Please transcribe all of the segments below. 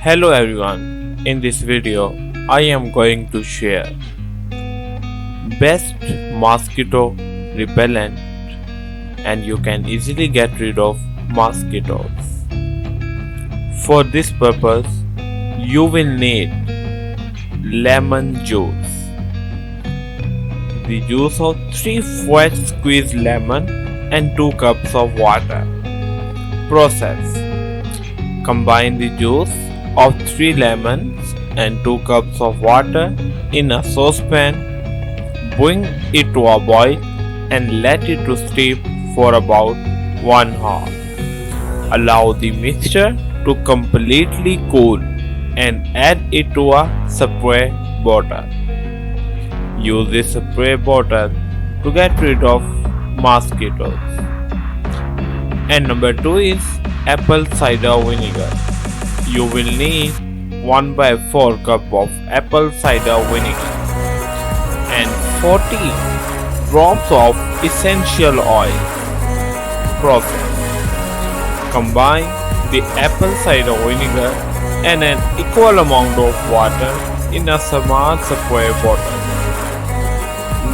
Hello everyone, in this video I am going to share best mosquito repellent and you can easily get rid of mosquitoes. For this purpose you will need lemon juice, the juice of 3 fresh squeezed lemon and 2 cups of water. Process: combine the juice of 3 lemons and 2 cups of water in a saucepan. Bring it to a boil and let it to steep for about 1 hour. Allow the mixture to completely cool and add it to a spray bottle. Use this spray bottle to get rid of mosquitoes. And number 2 is apple cider vinegar. You will need 1/4 cup of apple cider vinegar and 40 drops of essential oil. Process: combine the apple cider vinegar and an equal amount of water in a small spray bottle.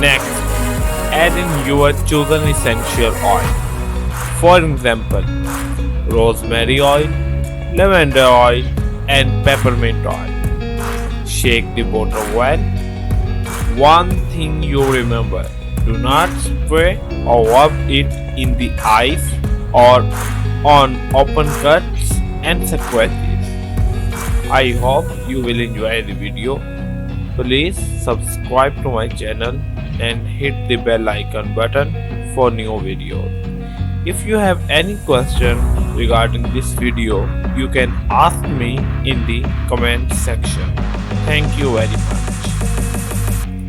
Next, add in your chosen essential oil. For example, rosemary oil, lavender oil and peppermint oil. Shake the bottle well. One thing you remember: do not spray or rub it in the eyes or on open cuts and scratches. I hope you will enjoy the video. Please subscribe to my channel and hit the bell icon button for new videos. If you have any question regarding this video, you can ask me in the comment section. Thank you very much.